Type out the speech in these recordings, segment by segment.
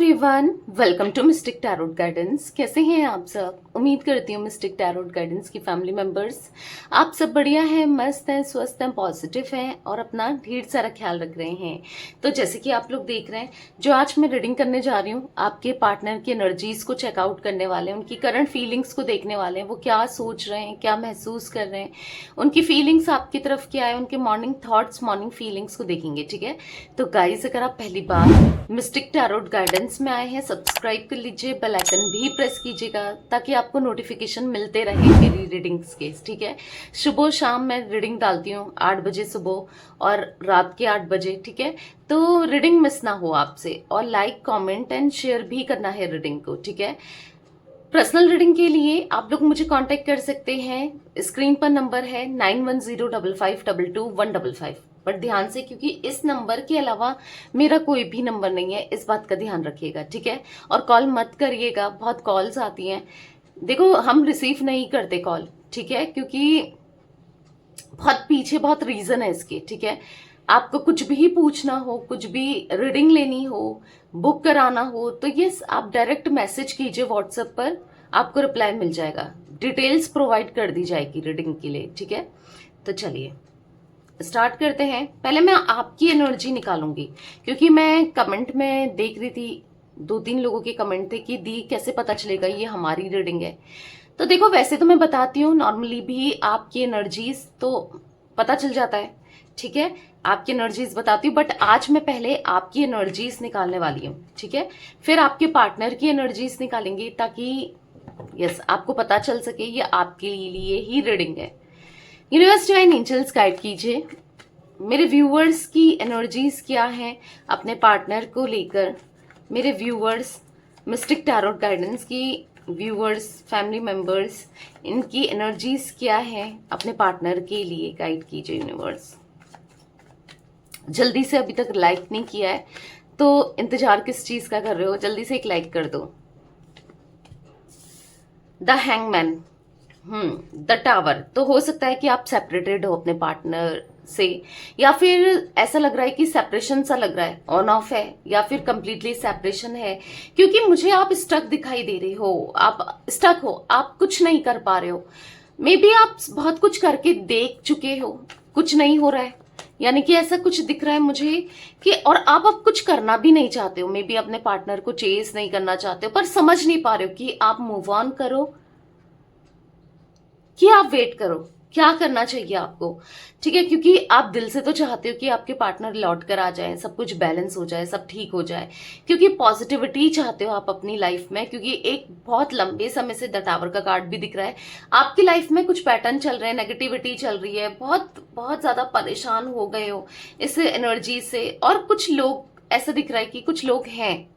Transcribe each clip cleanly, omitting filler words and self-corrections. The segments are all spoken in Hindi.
Everyone, welcome to mystic tarot guidance. कैसे हैं आप सब? उम्मीद करती हूँ मिस्टिक टैरोट गाइडेंस की फैमिली मेंबर्स आप सब बढ़िया हैं, मस्त हैं, स्वस्थ हैं, पॉजिटिव हैं और अपना ढेर सारा ख्याल रख रहे हैं। तो जैसे कि आप लोग देख रहे हैं, जो आज मैं रीडिंग करने जा रही हूँ, आपके पार्टनर की एनर्जीज को चेकआउट करने वाले हैं, उनकी करंट फीलिंग्स को देखने वाले हैं, वो क्या सोच रहे हैं, क्या महसूस कर रहे हैं, उनकी फीलिंग्स आपकी तरफ क्या है, उनके मॉर्निंग थॉट्स, मॉर्निंग फीलिंग्स को देखेंगे। ठीक है, तो गाइस अगर आप पहली बार मिस्टिक टैरोट गाइडेंस में आए हैं, सब्सक्राइब कर लीजिए, बेल आइकन भी प्रेस कीजिएगा ताकि आपको नोटिफिकेशन मिलते रहे मेरी रीडिंग्स के। ठीक है, सुबह शाम मैं रीडिंग डालती हूँ 8 बजे सुबह और रात के 8 बजे। ठीक है, तो रीडिंग मिस ना हो आपसे, और लाइक कमेंट एंड शेयर भी करना है रीडिंग को। ठीक है, पर्सनल रीडिंग के लिए आप लोग मुझे कांटेक्ट कर सकते हैं, स्क्रीन पर नंबर है 9105522155। बट ध्यान से, क्योंकि इस नंबर के अलावा मेरा कोई भी नंबर नहीं है, इस बात का ध्यान रखिएगा। ठीक है, और कॉल मत करिएगा, बहुत कॉल्स आती हैं। देखो, हम रिसीव नहीं करते कॉल, ठीक है, क्योंकि बहुत पीछे बहुत रीजन है इसके। ठीक है, आपको कुछ भी पूछना हो, कुछ भी रीडिंग लेनी हो, बुक कराना हो, तो यस आप डायरेक्ट मैसेज कीजिए व्हाट्सएप पर, आपको रिप्लाई मिल जाएगा, डिटेल्स प्रोवाइड कर दी जाएगी रीडिंग के लिए। ठीक है, तो चलिए स्टार्ट करते हैं। पहले मैं आपकी एनर्जी निकालूंगी, क्योंकि मैं कमेंट में देख रही थी, 2-3 लोगों के कमेंट थे कि दी कैसे पता चलेगा ये हमारी रीडिंग है। तो देखो, वैसे तो मैं बताती हूँ नॉर्मली भी आपकी एनर्जीज तो पता चल जाता है। ठीक है, आपकी एनर्जीज बताती हूँ, बट आज मैं पहले आपकी एनर्जीज निकालने वाली हूँ। ठीक है, फिर आपके पार्टनर की एनर्जीज निकालेंगे ताकि यस आपको पता चल सके ये आपके लिए ही रीडिंग है। यूनिवर्स डिवाइन एंजल्स गाइड कीजिए, मेरे व्यूअर्स की एनर्जीज क्या हैं अपने पार्टनर को लेकर। मेरे व्यूअर्स, मिस्टिक टैरोट गाइडेंस की व्यूअर्स, फैमिली मेंबर्स, इनकी एनर्जीज क्या है अपने पार्टनर के लिए, गाइड कीजिए यूनिवर्स। जल्दी से, अभी तक लाइक नहीं किया है तो इंतजार किस चीज का कर रहे हो? जल्दी से एक लाइक कर दो। The hangman, the tower. तो हो सकता है कि आप सेपरेटेड हो अपने पार्टनर से, या फिर ऐसा लग रहा है कि सेपरेशन सा लग रहा है, ऑन ऑफ है, या फिर कंप्लीटली सेपरेशन है, क्योंकि मुझे आप स्टक दिखाई दे रहे हो, आप स्टक हो, आप कुछ नहीं कर पा रहे हो। मे बी आप बहुत कुछ करके देख चुके हो, कुछ नहीं हो रहा है, यानी कि ऐसा कुछ दिख रहा है मुझे कि, और आप अब कुछ करना भी नहीं चाहते हो, मे बी अपने पार्टनर को चेस नहीं करना चाहते हो, पर समझ नहीं पा रहे हो कि आप मूव ऑन करो कि आप वेट करो, क्या करना चाहिए आपको। ठीक है, क्योंकि आप दिल से तो चाहते हो कि आपके पार्टनर लौट कर आ जाए, सब कुछ बैलेंस हो जाए, सब ठीक हो जाए, क्योंकि पॉजिटिविटी चाहते हो आप अपनी लाइफ में। क्योंकि एक बहुत लंबे समय से द टावर का कार्ड भी दिख रहा है, आपकी लाइफ में कुछ पैटर्न चल रहे हैं, नेगेटिविटी चल रही है, बहुत बहुत ज्यादा परेशान हो गए हो इस एनर्जी से। और कुछ लोग, ऐसा दिख रहा है कि कुछ लोग हैं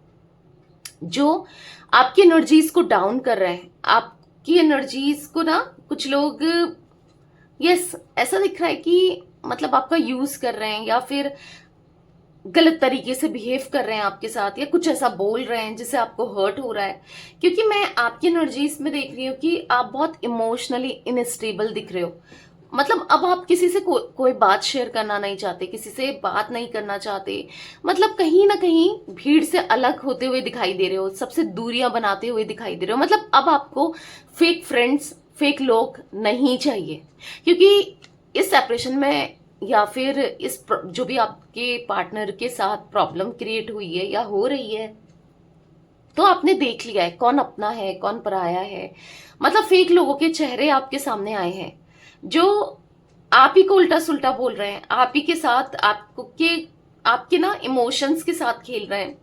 जो आपकी एनर्जीज को डाउन कर रहे हैं, आपकी एनर्जीज को ना, कुछ लोग यस ऐसा दिख रहा है कि मतलब आपका यूज कर रहे हैं, या फिर गलत तरीके से बिहेव कर रहे हैं आपके साथ, या कुछ ऐसा बोल रहे हैं जिससे आपको हर्ट हो रहा है। क्योंकि मैं आपकी एनर्जीज में देख रही हूँ कि आप बहुत इमोशनली इनस्टेबल दिख रहे हो। मतलब अब आप किसी से कोई बात शेयर करना नहीं चाहते, किसी से बात नहीं करना चाहते, मतलब कहीं ना कहीं भीड़ से अलग होते हुए दिखाई दे रहे हो, सबसे दूरियां बनाते हुए दिखाई दे रहे हो। मतलब अब आपको फेक फ्रेंड्स, फेक लोग नहीं चाहिए, क्योंकि इस सेपरेशन में, या फिर इस जो भी आपके पार्टनर के साथ प्रॉब्लम क्रिएट हुई है या हो रही है, तो आपने देख लिया है कौन अपना है, कौन पराया है। मतलब फेक लोगों के चेहरे आपके सामने आए हैं, जो आप ही को उल्टा सुल्टा बोल रहे हैं, आप ही के साथ आपके ना इमोशंस के साथ खेल रहे हैं।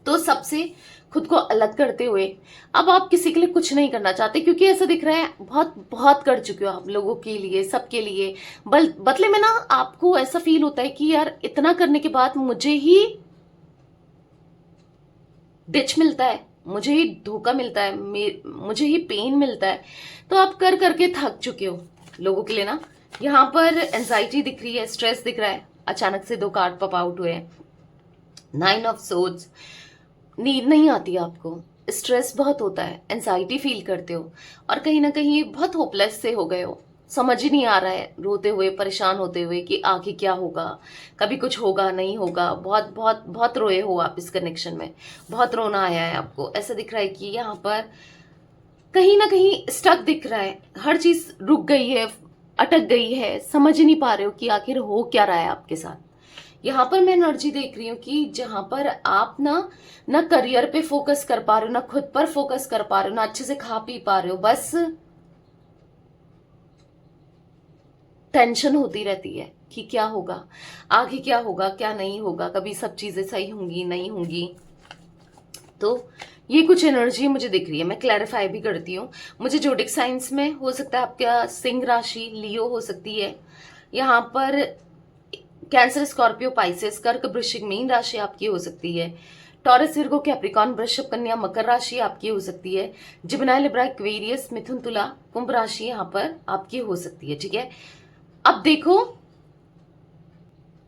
तो सबसे खुद को अलग करते हुए अब आप किसी के लिए कुछ नहीं करना चाहते, क्योंकि ऐसा दिख रहा है बहुत बहुत कर चुके हो आप लोगों के लिए, सबके लिए। बदले में ना आपको ऐसा फील होता है कि यार इतना करने के बाद मुझे ही डिच मिलता है, मुझे ही धोखा मिलता है, मुझे ही पेन मिलता है। तो आप कर करके थक चुके हो लोगों के लिए ना। यहाँ पर एंजाइटी दिख रही है, स्ट्रेस दिख रहा है, अचानक से 2 कार्ड पॉप आउट हुए हैं। 9 ऑफ सोर्ड्स, नींद नहीं आती आपको, स्ट्रेस बहुत होता है, एंजाइटी फील करते हो, और कहीं ना कहीं बहुत होपलेस से हो गए हो। समझ ही नहीं आ रहा है, रोते हुए परेशान होते हुए कि आगे क्या होगा, कभी कुछ होगा नहीं होगा। बहुत बहुत बहुत रोए हो आप इस कनेक्शन में, बहुत रोना आया है आपको। ऐसा दिख रहा है कि यहाँ पर कहीं ना कहीं स्टक दिख रहा है, हर चीज रुक गई है, अटक गई है, समझ ही नहीं पा रहे हो कि आखिर हो क्या रहा है आपके साथ। यहाँ पर मैं एनर्जी देख रही हूँ कि जहां पर आप ना करियर पे फोकस कर पा रहे हो, ना खुद पर फोकस कर पा रहे हो, ना अच्छे से खा पी पा रहे हो, बस टेंशन होती रहती है कि क्या होगा आगे, क्या होगा क्या नहीं होगा, कभी सब चीजें सही होंगी नहीं होंगी। तो ये कुछ एनर्जी मुझे दिख रही है। मैं क्लैरिफाई भी करती हूँ। मुझे जोडिक साइंस में हो सकता है आपका सिंह राशि लियो हो सकती है, यहाँ पर कैंसर स्कॉर्पियो पाइसेस कर्क वृश्चिक मीन राशि आपकी हो सकती है, टॉरस विर्गो कैप्रिकॉन वृषभ कन्या मकर राशि आपकी हो सकती है, जिमिनी लिब्रा एक्वेरियस मिथुन तुला कुंभ राशि यहाँ पर आपकी हो सकती है। ठीक है, अब देखो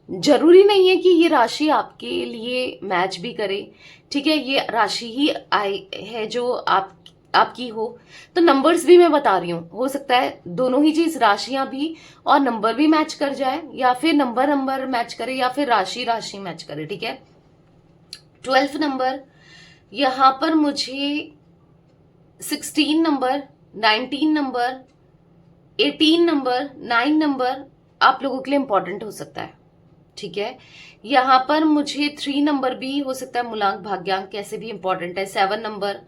जरूरी नहीं है कि ये राशि आपके लिए मैच भी करे। ठीक है, ये राशि ही आई है जो आपकी हो, तो नंबर्स भी मैं बता रही हूँ, हो सकता है दोनों ही चीज, राशियां भी और नंबर भी मैच कर जाए, या फिर नंबर नंबर मैच करे, या फिर राशि राशि मैच करे। ठीक है, 12 नंबर, यहां पर मुझे 16 नंबर, 19 नंबर, 18 नंबर, 9 नंबर आप लोगों के लिए इंपॉर्टेंट हो सकता है। ठीक है, यहाँ पर मुझे 3 नंबर भी हो सकता है, मूलांक भाग्यांक कैसे भी इंपॉर्टेंट है, 7 नंबर,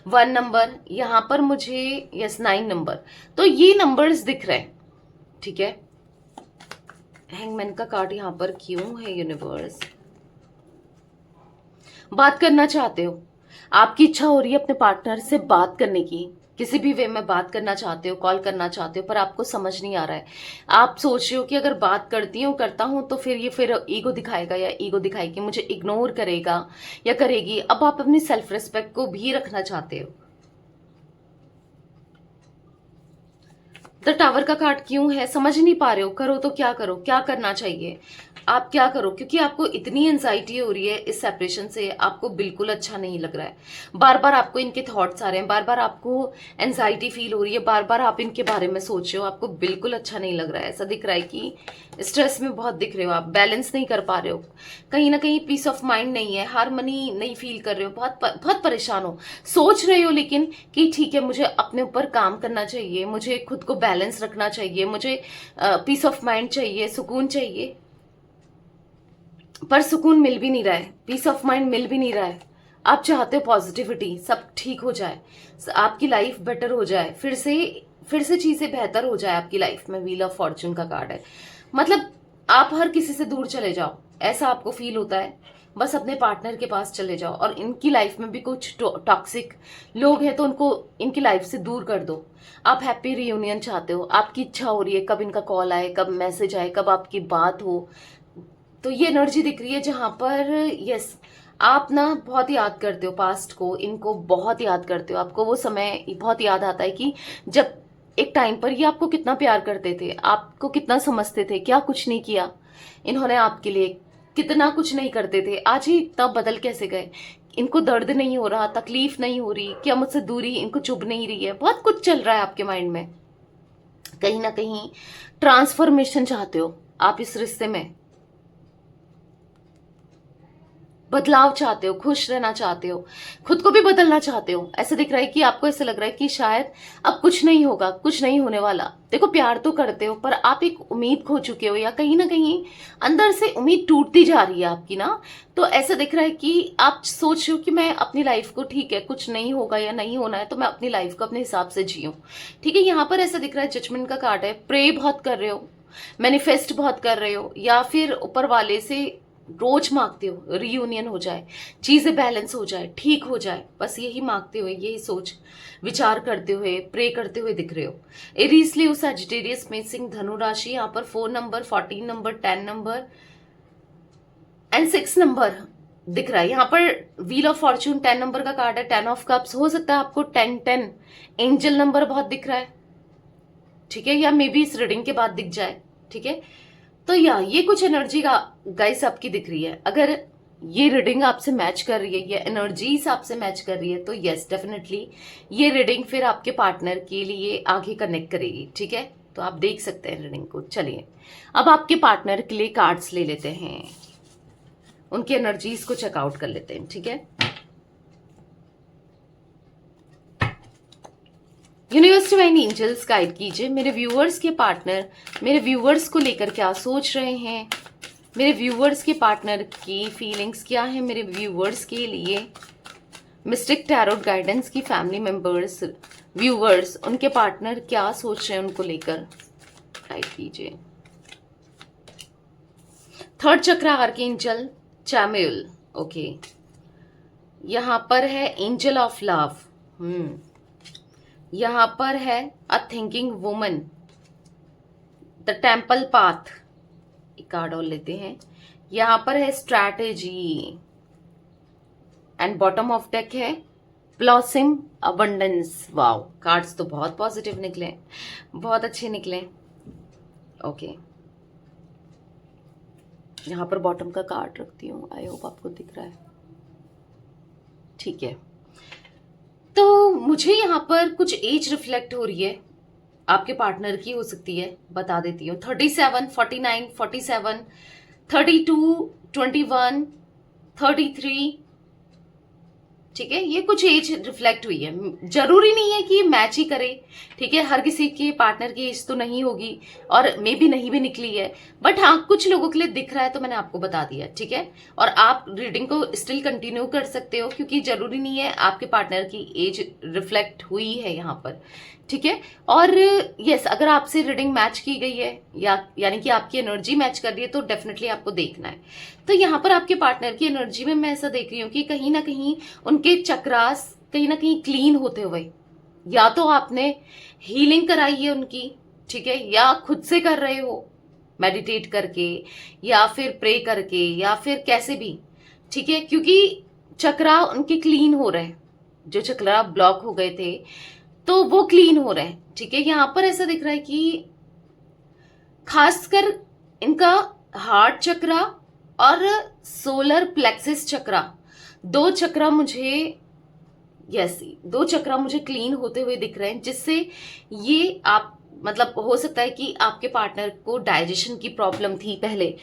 1 नंबर, यहाँ पर मुझे यस 9 नंबर, तो ये नंबर्स दिख रहे हैं। ठीक है, हैंगमैन का कार्ड यहाँ पर क्यों है यूनिवर्स? बात करना चाहते हो, आपकी इच्छा हो रही है अपने पार्टनर से बात करने की, किसी भी वे में बात करना चाहते हो, कॉल करना चाहते हो, पर आपको समझ नहीं आ रहा है। आप सोच रहे हो कि अगर बात करती हूँ करता हूं तो फिर ये फिर ईगो दिखाएगा या ईगो दिखाएगी, मुझे इग्नोर करेगा या करेगी। अब आप अपनी सेल्फ रिस्पेक्ट को भी रखना चाहते हो। द टावर का कार्ड क्यों है समझ नहीं पा रहे हो, करो तो क्या करो, क्या करना चाहिए, आप क्या करो, क्योंकि आपको इतनी एंजाइटी हो रही है इस सेपरेशन से, आपको बिल्कुल अच्छा नहीं लग रहा है। बार बार आपको इनके थॉट्स आ रहे हैं, बार बार आपको एंजाइटी फील हो रही है, बार बार आप इनके बारे में सोच रहे हो, आपको बिल्कुल अच्छा नहीं लग रहा है। ऐसा दिख रहा है कि स्ट्रेस में बहुत दिख रहे हो, आप बैलेंस नहीं कर पा रहे हो, कहीं ना कहीं पीस ऑफ माइंड नहीं है, हारमनी नहीं फील कर रहे हो, बहुत परेशान हो। सोच रहे हो लेकिन कि ठीक है मुझे अपने ऊपर काम करना चाहिए, मुझे खुद को बैलेंस रखना चाहिए, मुझे पीस ऑफ माइंड चाहिए, सुकून चाहिए, पर सुकून मिल भी नहीं रहा है, पीस ऑफ माइंड मिल भी नहीं रहा है। आप चाहते हो पॉजिटिविटी, सब ठीक हो जाए, आपकी लाइफ बेटर हो जाए, फिर से चीजें बेहतर हो जाए आपकी लाइफ में। व्हील ऑफ फॉर्चून का कार्ड है, मतलब आप हर किसी से दूर चले जाओ, ऐसा आपको फील होता है, बस अपने पार्टनर के पास चले जाओ, और इनकी लाइफ में भी कुछ टॉक्सिक लोग हैं तो उनको इनकी लाइफ से दूर कर दो। आप हैप्पी रियूनियन चाहते हो, आपकी इच्छा हो रही है कब इनका कॉल आए, कब मैसेज आए, कब आपकी बात हो। तो ये एनर्जी दिख रही है जहां पर यस आप ना बहुत याद करते हो पास्ट को, इनको बहुत याद करते हो, आपको वो समय बहुत याद आता है कि जब एक टाइम पर ये आपको कितना प्यार करते थे, आपको कितना समझते थे, क्या कुछ नहीं किया इन्होंने आपके लिए, कितना कुछ नहीं करते थे, आज ही तब बदल कैसे गए। इनको दर्द नहीं हो रहा, तकलीफ नहीं हो रही, क्या मुझसे दूरी इनको चुभ नहीं रही है, बहुत कुछ चल रहा है आपके माइंड में। कहीं ना कहीं ट्रांसफॉर्मेशन चाहते हो आप इस रिश्ते में, बदलाव चाहते हो, खुश रहना चाहते हो, खुद को भी बदलना चाहते हो। ऐसा दिख रहा है कि आपको ऐसा लग रहा है कि शायद अब कुछ नहीं होगा, कुछ नहीं होने वाला। देखो प्यार तो करते हो पर आप एक उम्मीद खो चुके हो, या कहीं ना कहीं अंदर से उम्मीद टूटती जा रही है आपकी ना। तो ऐसा दिख रहा है कि आप सोच रहे हो कि मैं अपनी लाइफ को, ठीक है कुछ नहीं होगा या नहीं होना है तो मैं अपनी लाइफ को अपने हिसाब से जीऊं। ठीक है, यहाँ पर ऐसा दिख रहा है जजमेंट का कार्ड है, प्रे बहुत कर रहे हो, मैनिफेस्ट बहुत कर रहे हो, या फिर ऊपर वाले से रोज मांगते हो रियूनियन हो जाए, चीजें बैलेंस हो जाए, ठीक हो जाए, बस यही मांगते हुए, यही सोच विचार करते हुए, प्रे करते हुए दिख रहे हो। एरीज लियो सजिटेरियस मेषिंग धनु राशि, यहाँ पर 4 number, 14 number, 10 number and 6 number दिख रहा है। यहाँ पर व्हील ऑफ फॉर्चून 10 नंबर का कार्ड है, 10 ऑफ कप्स, हो सकता है आपको 10 एंजल नंबर बहुत दिख रहा है। ठीक है, या मे बी इस रीडिंग के बाद दिख जाए। ठीक है, तो ये कुछ एनर्जी का गाइस आपकी दिख रही है। अगर ये रीडिंग आपसे मैच कर रही है, ये एनर्जीज आपसे मैच कर रही है, तो यस डेफिनेटली ये रीडिंग फिर आपके पार्टनर के लिए आगे कनेक्ट करेगी। ठीक है, तो आप देख सकते हैं रीडिंग को। चलिए अब आपके पार्टनर के लिए कार्ड्स ले लेते हैं, उनकी एनर्जीज को चेकआउट कर लेते हैं, ठीक है। यूनिवर्स डिवाइन एंजल्स गाइड कीजिए मेरे व्यूअर्स के पार्टनर मेरे व्यूअर्स को लेकर क्या सोच रहे हैं, मेरे व्यूअर्स के पार्टनर की फीलिंग्स क्या है, मेरे व्यूअर्स के लिए मिस्टिक टैरोट गाइडेंस की फैमिली मेंबर्स व्यूअर्स उनके पार्टनर क्या सोच रहे हैं उनको लेकर गाइड कीजिए। थर्ड चक्रा आर्कएंजल चैमुएल, ओके। यहां पर है एंजल ऑफ लव, यहां पर है a thinking woman, the temple path, एक कार्ड और लेते हैं। यहां पर है strategy and bottom of deck है ब्लॉसम अबंडेंस। वाओ, कार्ड्स तो बहुत पॉजिटिव निकले, बहुत अच्छे निकले, ओके। यहां पर बॉटम का कार्ड रखती हूँ, आई होप आपको दिख रहा है, ठीक है। तो मुझे यहाँ पर कुछ एज रिफ्लेक्ट हो रही है, आपके पार्टनर की हो सकती है, बता देती हूँ। 37, 49, 47, 32, 21, 33, ठीक है। ये कुछ एज रिफ्लेक्ट हुई है, जरूरी नहीं है कि मैच ही करे, ठीक है। हर किसी के पार्टनर की एज तो नहीं होगी और मे भी नहीं भी निकली है, बट हाँ कुछ लोगों के लिए दिख रहा है तो मैंने आपको बता दिया, ठीक है। और आप रीडिंग को स्टिल कंटिन्यू कर सकते हो क्योंकि जरूरी नहीं है आपके पार्टनर की एज रिफ्लेक्ट हुई है यहाँ पर, ठीक है। और यस, अगर आपसे रीडिंग मैच की गई है या यानी कि आपकी एनर्जी मैच कर रही है तो डेफिनेटली आपको देखना है। तो यहाँ पर आपके पार्टनर की एनर्जी में मैं ऐसा देख रही हूँ कि कहीं ना कहीं उनके चक्रास कहीं ना कहीं क्लीन होते हुए, या तो आपने हीलिंग कराई है उनकी, ठीक है, या खुद से कर रहे हो मेडिटेट करके या फिर प्रे करके या फिर कैसे भी, ठीक है। क्योंकि चक्रा उनके क्लीन हो रहे हैं, जो चक्रा ब्लॉक हो गए थे तो वो क्लीन हो रहे हैं, ठीक है। यहां पर ऐसा दिख रहा है कि खासकर इनका हार्ट चक्रा और सोलर प्लेक्सिस चक्रा, दो चक्रा मुझे दो चक्रा मुझे क्लीन होते हुए दिख रहे हैं, जिससे ये आप मतलब हो सकता है कि आपके पार्टनर को डाइजेशन की प्रॉब्लम थी पहले,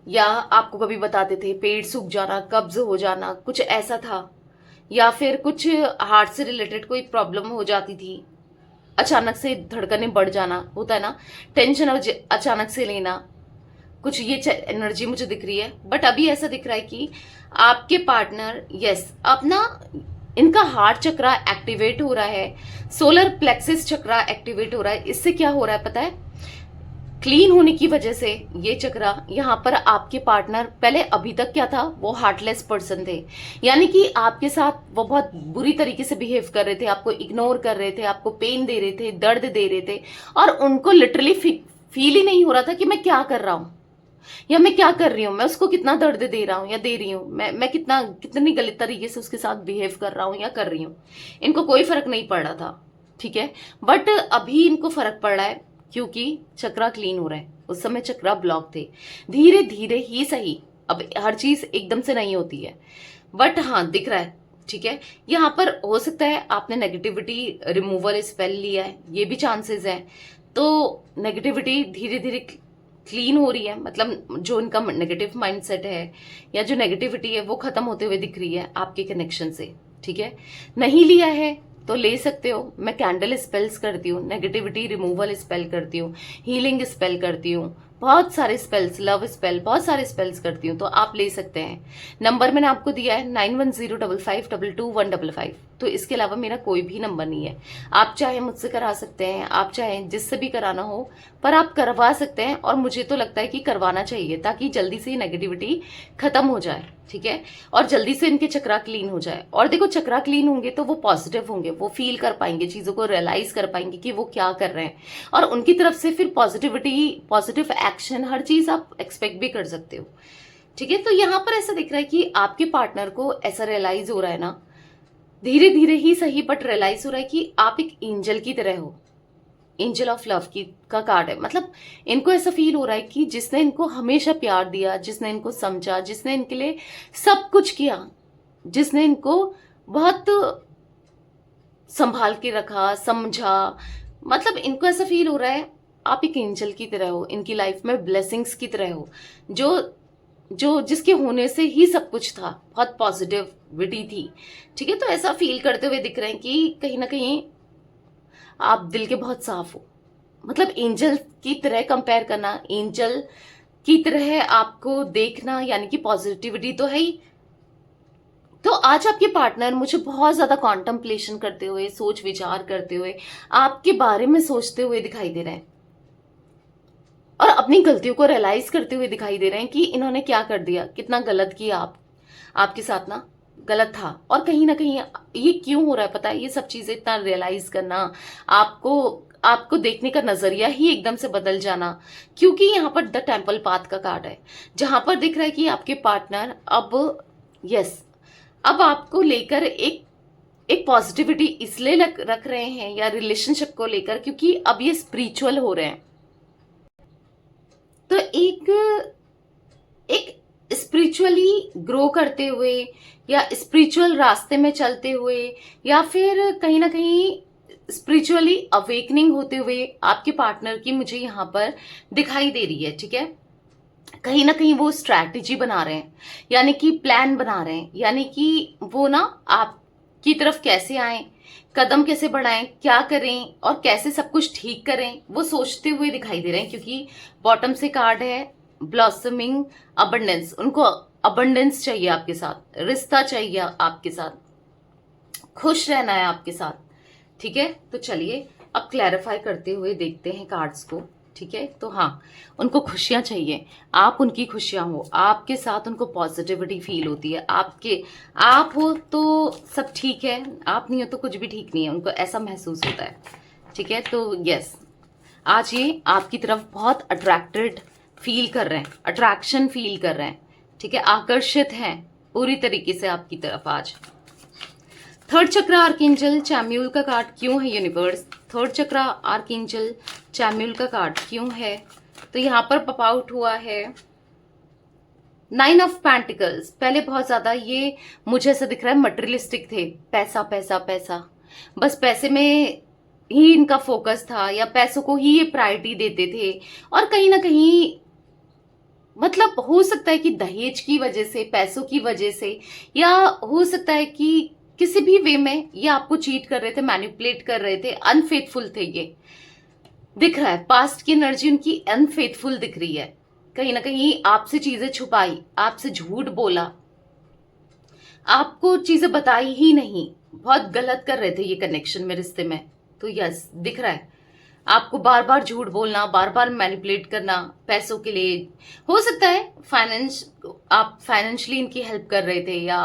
या आपको कभी बताते थे पेट सूख जाना, कब्ज हो जाना, कुछ ऐसा था, या फिर कुछ हार्ट से रिलेटेड कोई प्रॉब्लम हो जाती थी, अचानक से धड़कनें बढ़ जाना होता है ना, टेंशन अचानक से लेना, कुछ ये एनर्जी मुझे दिख रही है। बट अभी ऐसा दिख रहा है कि आपके पार्टनर अपना इनका हार्ट चक्रा एक्टिवेट हो रहा है, सोलर प्लेक्सिस चक्रा एक्टिवेट हो रहा है। इससे क्या हो रहा है पता है, क्लीन होने की वजह से ये चक्रा यहाँ पर आपके पार्टनर पहले अभी तक क्या था, वो हार्टलेस पर्सन थे, यानी कि आपके साथ वो बहुत बुरी तरीके से बिहेव कर रहे थे, आपको इग्नोर कर रहे थे, आपको पेन दे रहे थे, दर्द दे रहे थे, और उनको लिटरली फील ही नहीं हो रहा था कि मैं क्या कर रहा हूं या मैं क्या कर रही हूँ, मैं उसको कितना दर्द दे रहा हूँ या दे रही हूँ, मैं कितनी गलत तरीके से उसके साथ बिहेव कर रहा हूँ या कर रही हूँ। इनको कोई फर्क नहीं पड़ रहा था, ठीक है। बट अभी इनको फर्क पड़ रहा है क्योंकि चक्रा क्लीन हो रहा है, उस समय चक्रा ब्लॉक थे। धीरे धीरे ही सही, अब हर चीज एकदम से नहीं होती है, बट हाँ दिख रहा है, ठीक है। यहाँ पर हो सकता है आपने नेगेटिविटी रिमूवल स्पेल लिया है, ये भी चांसेस है। तो नेगेटिविटी धीरे धीरे क्लीन हो रही है, मतलब जो इनका नेगेटिव माइंडसेट है या जो नेगेटिविटी है वो खत्म होते हुए दिख रही है आपके कनेक्शन से, ठीक है। नहीं लिया है तो ले सकते हो, मैं कैंडल स्पेल्स करती हूँ, नेगेटिविटी रिमूवल स्पेल करती हूँ, हीलिंग स्पेल करती हूँ, बहुत सारे स्पेल्स, लव स्पेल, बहुत सारे स्पेल्स करती हूँ, तो आप ले सकते हैं। नंबर मैंने आपको दिया है 9105522155, तो इसके अलावा मेरा कोई भी नंबर नहीं है। आप चाहे मुझसे करा सकते हैं, आप चाहे जिससे भी कराना हो, पर आप करवा सकते हैं, और मुझे तो लगता है कि करवाना चाहिए ताकि जल्दी से नेगेटिविटी खत्म हो जाए, ठीक है, और जल्दी से इनके चक्रा क्लीन हो जाए। और देखो चक्रा क्लीन होंगे तो वो पॉजिटिव होंगे, वो फील कर पाएंगे, चीजों को रियलाइज कर पाएंगे कि वो क्या कर रहे हैं, और उनकी तरफ से फिर पॉजिटिविटी, पॉजिटिव एक्शन, हर चीज आप एक्सपेक्ट भी कर सकते हो, ठीक है। तो यहाँ पर ऐसा दिख रहा है कि आपके पार्टनर को ऐसा रियलाइज हो रहा है ना, धीरे धीरे ही सही, बट रियलाइज हो रहा है कि आप एक एंजल की तरह हो, एंजल ऑफ लव की का कार्ड है। मतलब इनको ऐसा फील हो रहा है कि जिसने इनको हमेशा प्यार दिया, जिसने इनको समझा, जिसने इनके लिए सब कुछ किया, जिसने इनको बहुत संभाल के रखा, समझा, मतलब इनको ऐसा फील हो रहा है आप एक एंजल की तरह हो, इनकी लाइफ में ब्लेसिंग्स की तरह हो, जो जो जिसके होने से ही सब कुछ था, बहुत पॉजिटिविटी थी। ठीक है, तो ऐसा फील करते हुए दिख रहे हैं कि कहीं ना कहीं आप दिल के बहुत साफ हो। मतलब एंजल की तरह कंपेयर करना, एंजल की तरह आपको देखना, यानी कि पॉजिटिविटी तो है ही। तो आज आपके पार्टनर मुझे बहुत ज्यादा कॉन्टम्पलेशन करते हुए, सोच विचार करते हुए, आपके बारे में सोचते हुए दिखाई दे रहे हैं, और अपनी गलतियों को रियलाइज करते हुए दिखाई दे रहे हैं कि इन्होंने क्या कर दिया, कितना गलत किया आपके साथ ना, गलत था। और कहीं ना कहीं ये क्यों हो रहा है पता है, ये सब चीजें इतना रियलाइज करना, आपको आपको देखने का नजरिया ही एकदम से बदल जाना, क्योंकि यहाँ पर द टेम्पल पाथ का कार्ड है, जहां पर दिख रहा है कि आपके पार्टनर अब, यस, अब आपको लेकर एक एक पॉजिटिविटी इसलिए रख रहे हैं, या रिलेशनशिप को लेकर, क्योंकि अब ये स्पिरिचुअल हो रहे हैं। तो एक एक स्पिरिचुअली ग्रो करते हुए, या स्पिरिचुअल रास्ते में चलते हुए, या फिर कहीं ना कहीं स्पिरिचुअली अवेकनिंग होते हुए आपके पार्टनर की मुझे यहाँ पर दिखाई दे रही है। ठीक है, कहीं ना कहीं वो स्ट्रैटेजी बना रहे हैं, यानी कि प्लान बना रहे हैं, यानी कि वो ना आपकी तरफ कैसे आए, कदम कैसे बढ़ाएं, क्या करें और कैसे सब कुछ ठीक करें, वो सोचते हुए दिखाई दे रहे हैं। क्योंकि बॉटम से कार्ड है ब्लॉसमिंग अबंडेंस, उनको अबंडेंस चाहिए आपके साथ, रिश्ता चाहिए आपके साथ, खुश रहना है आपके साथ। ठीक है, तो चलिए अब क्लैरिफाई करते हुए देखते हैं कार्ड्स को। ठीक है, तो हाँ, उनको खुशियां चाहिए, आप उनकी खुशियां हो, आपके साथ उनको पॉजिटिविटी फील होती है, आप हो तो सब ठीक है, आप नहीं हो तो कुछ भी ठीक नहीं है, उनको ऐसा महसूस होता है। ठीक है, तो यस, आज ये आपकी तरफ बहुत अट्रैक्टेड फील कर रहे हैं, अट्रैक्शन फील कर रहे हैं। ठीक है, आकर्षित हैं पूरी तरीके से आपकी तरफ आज। थर्ड चक्र आर्कएंजल चैम्यूल का कार्ड क्यों है यूनिवर्स? थर्ड चक्र आर्कएंजल चैम्यूल का कार्ड क्यों है? तो यहाँ पर पॉप आउट हुआ है 9 ऑफ पेंटिकल्स। पहले बहुत ज्यादा ये मुझे ऐसा दिख रहा है मटेरियलिस्टिक थे, पैसा पैसा पैसा, बस पैसे में ही इनका फोकस था, या पैसों को ही ये प्रायोरिटी देते थे। और कहीं ना कहीं मतलब हो सकता है कि दहेज की वजह से, पैसों की वजह से, या हो सकता है कि किसी भी वे में ये आपको चीट कर रहे थे, मैनिपुलेट कर रहे थे, अनफेथफुल थे। ये दिख रहा है, पास्ट की एनर्जी उनकी अनफेथफुल दिख रही है, कहीं ना कहीं आपसे चीजें छुपाई, आपसे झूठ बोला, आपको चीजें बताई ही नहीं, बहुत गलत कर रहे थे ये कनेक्शन में, रिश्ते में। तो यस, दिख रहा है आपको बार बार झूठ बोलना, बार बार मैनिपुलेट करना पैसों के लिए। हो सकता है आप फाइनेंशियली इनकी हेल्प कर रहे थे, या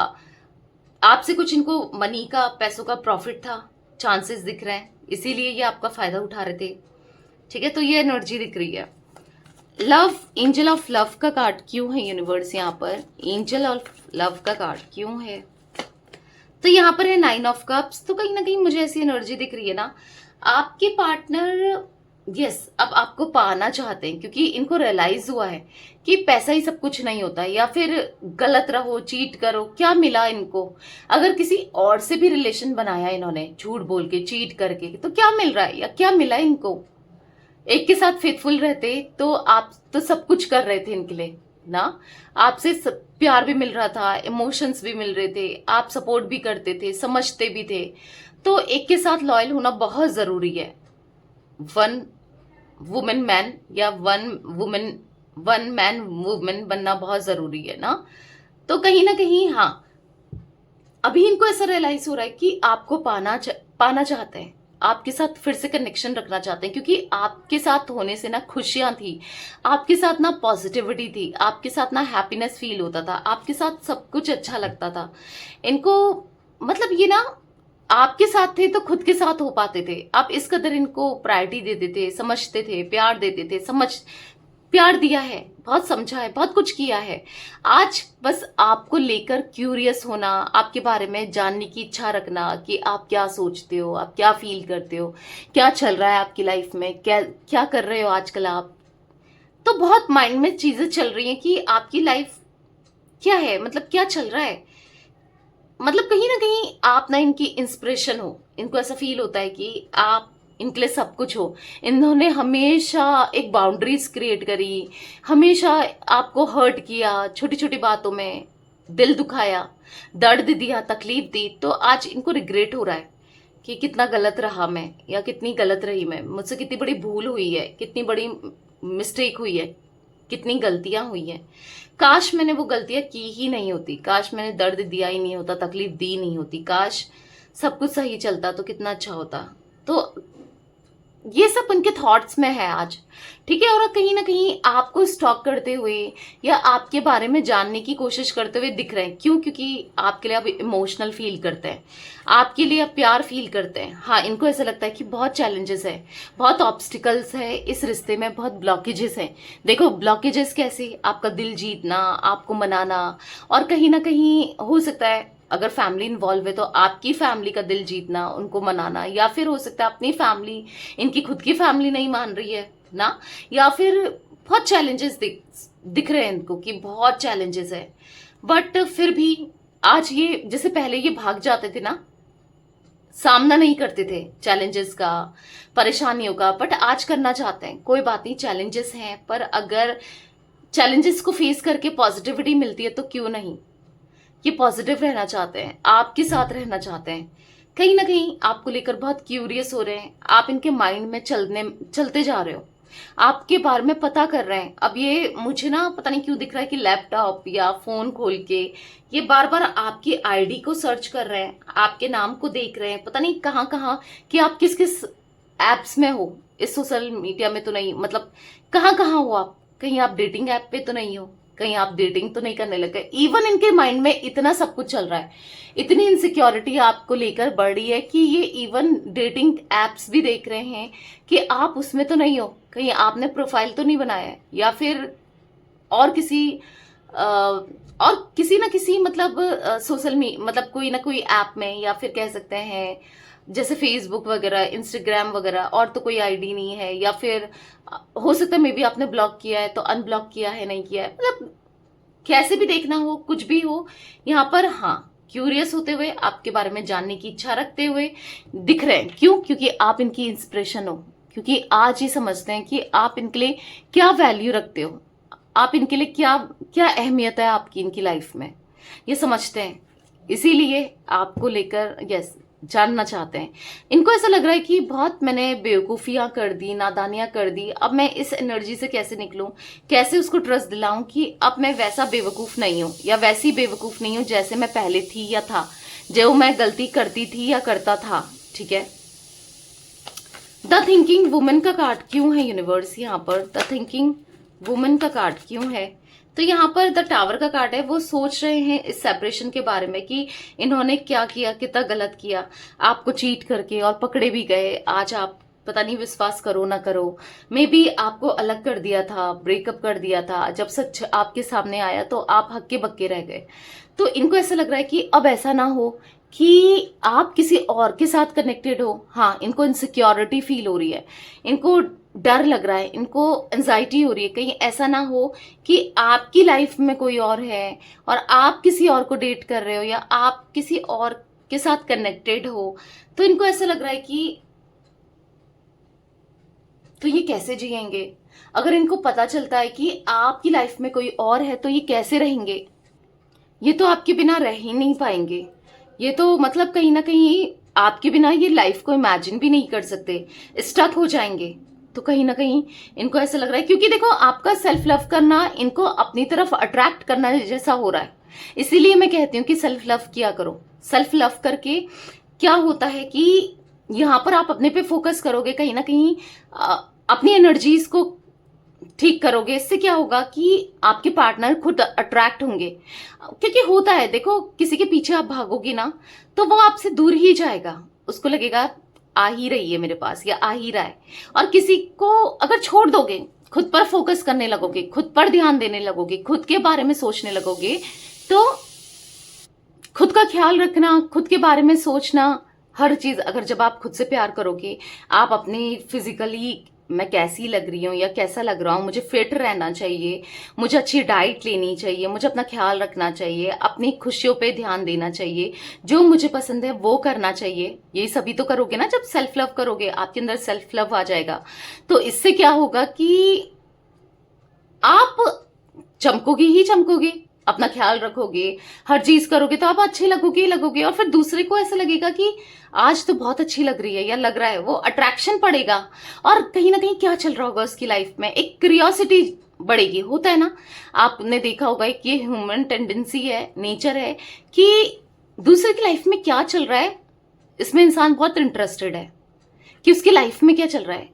आपसे कुछ इनको मनी का, पैसों का प्रॉफिट था, चांसेस दिख रहे हैं, इसीलिए ये आपका फायदा उठा रहे थे। ठीक है, तो ये एनर्जी दिख रही है। लव, एंजल ऑफ लव का कार्ड क्यों है यूनिवर्स? यहाँ पर एंजल ऑफ लव का कार्ड क्यों है? तो यहाँ पर है 9 ऑफ कप्स। तो कहीं ना कहीं मुझे ऐसी एनर्जी दिख रही है ना, आपके पार्टनर यस अब आपको पाना चाहते हैं, क्योंकि इनको रियलाइज हुआ है कि पैसा ही सब कुछ नहीं होता, या फिर गलत रहो, चीट करो, क्या मिला इनको? अगर किसी और से भी रिलेशन बनाया इन्होंने झूठ बोल के, चीट करके, तो क्या मिल रहा है, या क्या मिला इनको? एक के साथ फेथफुल रहते तो आप तो सब कुछ कर रहे थे इनके लिए ना, आपसे प्यार भी मिल रहा था, इमोशंस भी मिल रहे थे, आप सपोर्ट भी करते थे, समझते भी थे। तो एक के साथ लॉयल होना बहुत जरूरी है। वन वुमेन मैन, या वन मैन वुमेन बनना बहुत जरूरी है ना। तो कहीं ना कहीं हाँ, अभी इनको ऐसा रियलाइज हो रहा है कि आपको पाना चाहते हैं, आपके साथ फिर से कनेक्शन रखना चाहते हैं, क्योंकि आपके साथ होने से ना खुशियां थी, आपके साथ ना पॉजिटिविटी थी, आपके साथ ना हैप्पीनेस फील होता था, आपके साथ सब कुछ अच्छा लगता था इनको। मतलब ये ना आपके साथ थे तो खुद के साथ हो पाते थे, आप इस कदर इनको प्रायोरिटी देते थे, समझते थे, प्यार देते थे, प्यार दिया है, बहुत समझा है, बहुत कुछ किया है। आज बस आपको लेकर क्यूरियस होना, आपके बारे में जानने की इच्छा रखना कि आप क्या सोचते हो, आप क्या फील करते हो, क्या चल रहा है आपकी लाइफ में, क्या क्या कर रहे हो आजकल आप। तो बहुत माइंड में चीजें चल रही हैं कि आपकी लाइफ क्या है, मतलब क्या चल रहा है। मतलब कहीं ना कहीं आप ना इनकी इंस्पिरेशन हो, इनको ऐसा फील होता है कि आप इनके लिए सब कुछ हो। इन्होंने हमेशा एक बाउंड्रीज क्रिएट करी, हमेशा आपको हर्ट किया, छोटी छोटी बातों में दिल दुखाया, दर्द दिया, तकलीफ दी। तो आज इनको रिग्रेट हो रहा है कि कितना गलत रहा मैं, या कितनी गलत रही मैं, मुझसे कितनी बड़ी भूल हुई है, कितनी बड़ी मिस्टेक हुई है, कितनी गलतियां हुई हैं। काश मैंने वो गलतियां की ही नहीं होती, काश मैंने दर्द दिया ही नहीं होता, तकलीफ दी नहीं होती, काश सब कुछ सही चलता तो कितना अच्छा होता। तो ये सब उनके थॉट्स में है आज, ठीक है। और कहीं ना कहीं आपको स्टॉक करते हुए या आपके बारे में जानने की कोशिश करते हुए दिख रहे हैं। क्यों? क्योंकि आपके लिए आप इमोशनल फील करते हैं, आपके लिए आप प्यार फील करते हैं। हाँ, इनको ऐसा लगता है कि बहुत चैलेंजेस है, बहुत ऑब्स्टिकल्स है इस रिश्ते में, बहुत ब्लॉकेजेस हैं। देखो ब्लॉकेजेस कैसे? आपका दिल जीतना, आपको मनाना, और कहीं ना कहीं हो सकता है अगर फैमिली इन्वॉल्व है तो आपकी फैमिली का दिल जीतना, उनको मनाना, या फिर हो सकता है अपनी फैमिली, इनकी खुद की फैमिली नहीं मान रही है ना, या फिर बहुत चैलेंजेस दिख रहे हैं इनको कि बहुत चैलेंजेस है। बट फिर भी आज ये, जैसे पहले ये भाग जाते थे ना, सामना नहीं करते थे चैलेंजेस का, परेशानियों का, बट आज करना चाहते हैं। कोई बात नहीं, चैलेंजेस हैं, पर अगर चैलेंजेस को फेस करके पॉजिटिविटी मिलती है तो क्यों नहीं। ये पॉजिटिव रहना चाहते हैं, आपके साथ रहना चाहते हैं, कहीं ना कहीं आपको लेकर बहुत क्यूरियस हो रहे हैं। आप इनके माइंड में चलते जा रहे हो, आपके बारे में पता कर रहे हैं। अब ये मुझे ना पता नहीं क्यों दिख रहा है कि लैपटॉप या फोन खोल के ये बार बार आपकी आईडी को सर्च कर रहे हैं, आपके नाम को देख रहे हैं, पता नहीं कहाँ कहाँ कि आप किस किस एप्स में हो, इस सोशल मीडिया में तो नहीं, मतलब कहाँ कहाँ हो आप, कहीं आप डेटिंग ऐप पे तो नहीं हो, कहीं आप डेटिंग तो नहीं करने लगे। इवन इनके माइंड में इतना सब कुछ चल रहा है, इतनी इनसिक्योरिटी आपको लेकर बढ़ रही है कि ये इवन डेटिंग एप्स भी देख रहे हैं कि आप उसमें तो नहीं हो, कहीं आपने प्रोफाइल तो नहीं बनाया है, या फिर और किसी ना किसी मतलब सोशल मतलब कोई ना कोई ऐप में, या फिर कह सकते हैं जैसे फेसबुक वगैरह, इंस्टाग्राम वगैरह, और तो कोई आईडी नहीं है, या फिर हो सकता है मे बी आपने ब्लॉक किया है तो अनब्लॉक किया है, नहीं किया है, मतलब कैसे भी देखना हो, कुछ भी हो, यहाँ पर हाँ क्यूरियस होते हुए, आपके बारे में जानने की इच्छा रखते हुए दिख रहे हैं। क्यों? क्योंकि आप इनकी इंस्पिरेशन हो, क्योंकि आज ही समझते हैं कि आप इनके लिए क्या वैल्यू रखते हो, आप इनके लिए क्या क्या अहमियत है आपकी इनकी लाइफ में, ये समझते हैं, इसीलिए आपको लेकर यस जानना चाहते हैं। इनको ऐसा लग रहा है कि बहुत मैंने बेवकूफियां कर दी, नादानियां कर दी, अब मैं इस एनर्जी से कैसे निकलूं, कैसे उसको ट्रस्ट दिलाऊं कि अब मैं वैसा बेवकूफ नहीं हूं, या वैसी बेवकूफ नहीं हूं जैसे मैं पहले थी या था, जो मैं गलती करती थी या करता था। ठीक है, द थिंकिंग वुमन का कार्ड क्यों है यूनिवर्स यहाँ पर? द थिंकिंग वुमन का कार्ड क्यों है? तो यहाँ पर द टावर का कार्ड है, वो सोच रहे हैं इस सेपरेशन के बारे में कि इन्होंने क्या किया, कितना गलत किया, आपको चीट करके, और पकड़े भी गए। आज आप पता नहीं विश्वास करो ना करो, मे बी आपको अलग कर दिया था, ब्रेकअप कर दिया था, जब सच आपके सामने आया तो आप हक्के बक्के रह गए। तो इनको ऐसा लग रहा है कि अब ऐसा ना हो कि आप किसी और के साथ कनेक्टेड हो। हाँ, इनको इनसिक्योरिटी फील हो रही है, इनको डर लग रहा है, इनको एंजाइटी हो रही है, कहीं ऐसा ना हो कि आपकी लाइफ में कोई और है और आप किसी और को डेट कर रहे हो, या आप किसी और के साथ कनेक्टेड हो। तो इनको ऐसा लग रहा है कि तो ये कैसे जिएंगे? अगर इनको पता चलता है कि आपकी लाइफ में कोई और है तो ये कैसे रहेंगे? ये तो आपके बिना रह ही नहीं पाएंगे, ये तो मतलब कहीं ना कहीं आपके बिना ये लाइफ को इमेजिन भी नहीं कर सकते, स्टक हो जाएंगे। तो कहीं ना कहीं इनको ऐसा लग रहा है, क्योंकि देखो आपका सेल्फ लव करना इनको अपनी तरफ अट्रैक्ट करना जैसा हो रहा है, इसीलिए मैं कहती हूँ कि सेल्फ लव किया करो। सेल्फ लव करके क्या होता है कि यहाँ पर आप अपने पे फोकस करोगे, कहीं ना कहीं अपनी एनर्जीज को ठीक करोगे। इससे क्या होगा कि आपके पार्टनर खुद अट्रैक्ट होंगे, क्योंकि होता है देखो, किसी के पीछे आप भागोगी ना तो वो आपसे दूर ही जाएगा, उसको लगेगा आ ही रही है मेरे पास, या आ ही रहा है। और किसी को अगर छोड़ दोगे, खुद पर फोकस करने लगोगे, खुद पर ध्यान देने लगोगे, खुद के बारे में सोचने लगोगे, तो खुद का ख्याल रखना, खुद के बारे में सोचना, हर चीज, अगर जब आप खुद से प्यार करोगे, आप अपनी फिजिकली मैं कैसी लग रही हूँ या कैसा लग रहा हूँ, मुझे फिट रहना चाहिए, मुझे अच्छी डाइट लेनी चाहिए, मुझे अपना ख्याल रखना चाहिए, अपनी खुशियों पे ध्यान देना चाहिए, जो मुझे पसंद है वो करना चाहिए। ये सभी तो करोगे ना, जब सेल्फ लव करोगे आपके अंदर सेल्फ लव आ जाएगा। तो इससे क्या होगा कि आप चमकोगे ही चमकोगे, अपना ख्याल रखोगे, हर चीज करोगे तो आप अच्छे लगोगे ही लगोगे, और फिर दूसरे को ऐसा लगेगा कि आज तो बहुत अच्छी लग रही है या लग रहा है, वो अट्रैक्शन पड़ेगा। और कहीं ना कहीं क्या चल रहा होगा उसकी लाइफ में, एक क्यूरियोसिटी बढ़ेगी। होता है ना, आपने देखा होगा एक ये ह्यूमन टेंडेंसी है, नेचर है कि दूसरे की लाइफ में क्या चल रहा है इसमें इंसान बहुत इंटरेस्टेड है, कि उसकी लाइफ में क्या चल रहा है,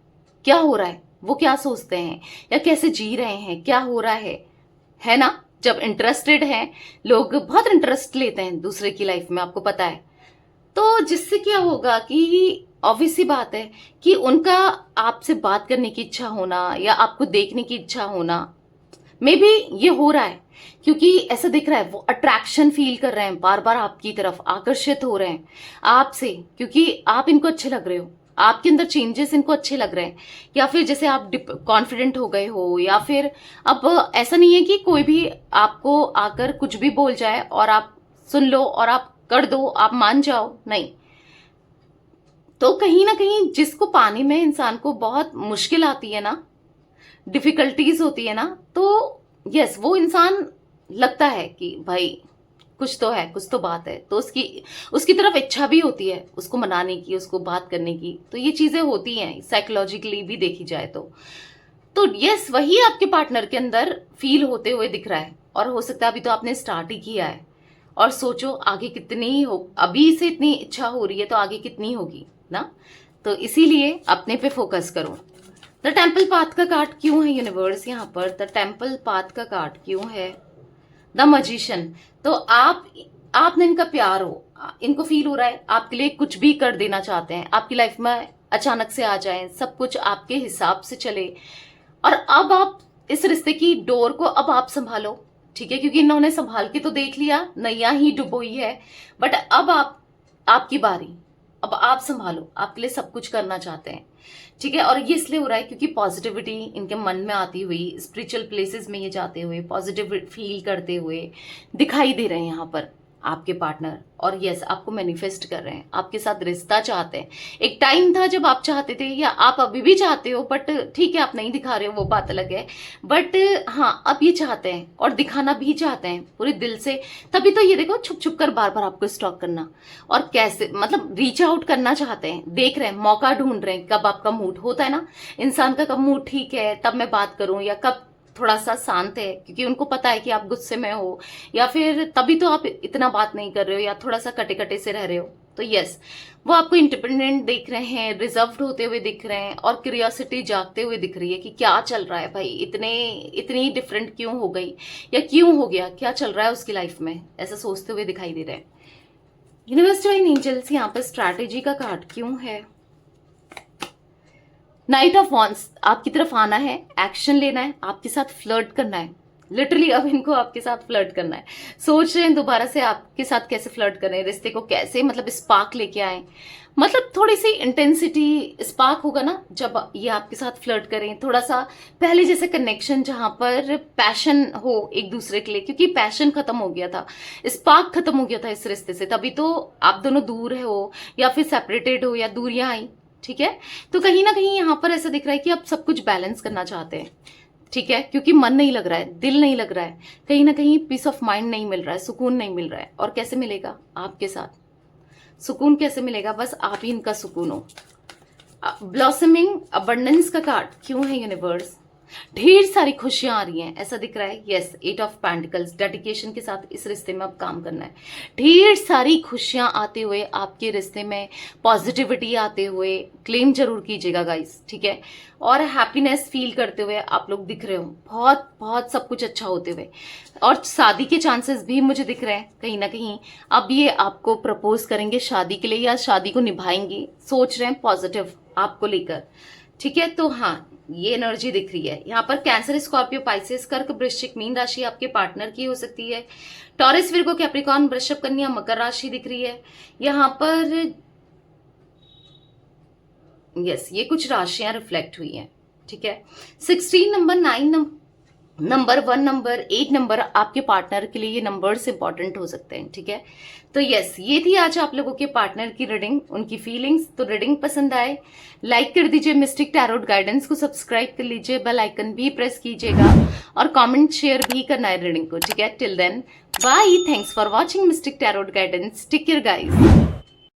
क्या हो रहा है, वो क्या सोचते हैं या कैसे जी रहे हैं, क्या हो रहा है ना। जब इंटरेस्टेड हैं लोग, बहुत इंटरेस्ट लेते हैं दूसरे की लाइफ में, आपको पता है। तो जिससे क्या होगा कि ऑब्वियस सी बात है कि उनका आपसे बात करने की इच्छा होना या आपको देखने की इच्छा होना, मे बी ये हो रहा है क्योंकि ऐसा दिख रहा है, वो अट्रैक्शन फील कर रहे हैं, बार बार आपकी तरफ आकर्षित हो रहे हैं आपसे, क्योंकि आप इनको अच्छे लग रहे हो, आपके अंदर चेंजेस इनको अच्छे लग रहे हैं। या फिर जैसे आप कॉन्फिडेंट हो गए हो, या फिर अब ऐसा नहीं है कि कोई भी आपको आकर कुछ भी बोल जाए और आप सुन लो और आप कर दो, आप मान जाओ, नहीं। तो कहीं ना कहीं जिसको पाने में इंसान को बहुत मुश्किल आती है ना, डिफिकल्टीज होती है ना, तो यस वो इंसान लगता है कि भाई कुछ तो है, कुछ तो बात है, तो उसकी उसकी तरफ इच्छा भी होती है उसको मनाने की, उसको बात करने की। तो ये चीजें होती हैं साइकोलॉजिकली भी देखी जाए तो यस वही आपके पार्टनर के अंदर फील होते हुए दिख रहा है। और हो सकता है अभी तो आपने स्टार्ट ही किया है, और सोचो आगे कितनी हो, अभी से इतनी इच्छा हो रही है तो आगे कितनी होगी ना। तो इसीलिए अपने पे फोकस करो। द टेम्पल पाथ का कार्ड क्यों है यूनिवर्स यहाँ पर, द टेम्पल पाथ का कार्ड क्यों है, द मजिशियन। तो आपने इनका प्यार हो, इनको फील हो रहा है आपके लिए कुछ भी कर देना चाहते हैं, आपकी लाइफ में अचानक से आ जाए, सब कुछ आपके हिसाब से चले। और अब आप इस रिश्ते की डोर को अब आप संभालो, ठीक है, क्योंकि इन्होंने संभाल के तो देख लिया, नैया ही डुबोई है, बट अब आपकी बारी, अब आप संभालो, आपके लिए सब कुछ करना चाहते हैं, ठीक है। और ये इसलिए हो रहा है क्योंकि पॉजिटिविटी इनके मन में आती हुई, स्पिरिचुअल प्लेसेस में ये जाते हुए, पॉजिटिव फील करते हुए दिखाई दे रहे हैं यहाँ पर आपके पार्टनर। और यस आपको मैनिफेस्ट कर रहे हैं, आपके साथ रिश्ता चाहते हैं। एक टाइम था जब आप चाहते थे, या आप अभी भी चाहते हो, बट ठीक है आप नहीं दिखा रहे हो, वो बात अलग है। बट हाँ अब ये चाहते हैं और दिखाना भी चाहते हैं पूरे दिल से। तभी तो ये देखो छुप छुप कर बार बार आपको स्टॉक करना, और कैसे मतलब रीच आउट करना चाहते हैं, देख रहे हैं, मौका ढूंढ रहे हैं, कब आपका मूड होता है ना इंसान का, कब मूड ठीक है तब मैं बात करूं, या कब थोड़ा सा शांत है क्योंकि उनको पता है कि आप गुस्से में हो, या फिर तभी तो आप इतना बात नहीं कर रहे हो, या थोड़ा सा कटे कटे से रह रहे हो। तो यस वो आपको इंडिपेंडेंट देख रहे हैं, रिजर्व्ड होते हुए दिख रहे हैं, और क्यूरियोसिटी जागते हुए दिख रही है कि क्या चल रहा है भाई, इतनी डिफरेंट क्यों हो गई या क्यों हो गया, क्या चल रहा है उसकी लाइफ में, ऐसा सोचते हुए दिखाई दे रहे हैं। यूनिवर्स डिवाइन एंजल्स यहाँ पर स्ट्रैटेजी का कार्ड क्यों है, नाइट ऑफ वॉन्ड्स। आपकी तरफ आना है, एक्शन लेना है, आपके साथ फ्लर्ट करना है, लिटरली अब इनको आपके साथ फ्लर्ट करना है। सोच रहे हैं दोबारा से आपके साथ कैसे फ्लर्ट करें, रिश्ते को कैसे मतलब स्पार्क लेके आए, मतलब थोड़ी सी इंटेंसिटी स्पार्क होगा ना जब ये आपके साथ फ्लर्ट करें, थोड़ा सा पहले जैसे कनेक्शन जहां पर पैशन हो एक दूसरे के लिए, क्योंकि पैशन खत्म हो गया था, स्पार्क खत्म हो गया था इस रिश्ते से, तभी तो आप दोनों दूर हो या फिर सेपरेटेड हो या दूरियां आई, ठीक है। तो कहीं ना कहीं यहाँ पर ऐसा दिख रहा है कि आप सब कुछ बैलेंस करना चाहते हैं, ठीक है, क्योंकि मन नहीं लग रहा है, दिल नहीं लग रहा है, कहीं ना कहीं पीस ऑफ माइंड नहीं मिल रहा है, सुकून नहीं मिल रहा है। और कैसे मिलेगा आपके साथ सुकून, कैसे मिलेगा, बस आप ही इनका सुकून हो। ब्लॉसमिंग अबंडेंस का कार्ड क्यों है यूनिवर्स, ढेर सारी खुशियां आ रही हैं ऐसा दिख रहा है। यस 8 ऑफ पेंटिकल्स, डेडिकेशन के साथ इस रिश्ते में अब काम करना है, ढेर सारी खुशियां आते हुए आपके रिश्ते में, पॉजिटिविटी आते हुए, क्लेम जरूर कीजिएगा गाइस, ठीक है। और हैप्पीनेस फील करते हुए आप लोग दिख रहे हो, बहुत बहुत सब कुछ अच्छा होते हुए, और शादी के चांसेस भी मुझे दिख रहे हैं कहीं ना कहीं। अब ये आपको प्रपोज करेंगे शादी के लिए, या शादी को निभाएंगे, सोच रहे हैं पॉजिटिव आपको लेकर, ठीक है। तो हाँ ये एनर्जी दिख रही है यहाँ पर। कैंसर, स्कॉर्पियो, पाइसेस, कर्क, वृश्चिक, मीन राशि आपके पार्टनर की हो सकती है। टॉरस, विर्गो, कैप्रिकॉर्न, वृषभ, कन्या, मकर राशि दिख रही है यहाँ पर। यस ये कुछ राशियां रिफ्लेक्ट हुई हैं, ठीक है। 16 नंबर, 9 नंबर, 1 नंबर, 8 नंबर, आपके पार्टनर के लिए ये नंबर्स इंपॉर्टेंट हो सकते हैं। ठीक है, तो यस, ये थी आज आप लोगों के पार्टनर की रीडिंग, उनकी फीलिंग्स। तो रीडिंग पसंद आए लाइक कर दीजिए, मिस्टिक टैरोट गाइडेंस को सब्सक्राइब कर लीजिए, बेल आइकन भी प्रेस कीजिएगा और कमेंट शेयर भी करना है रीडिंग को। ठीक है, till then bye, thanks for watching mystic tarot guidance, take care guys.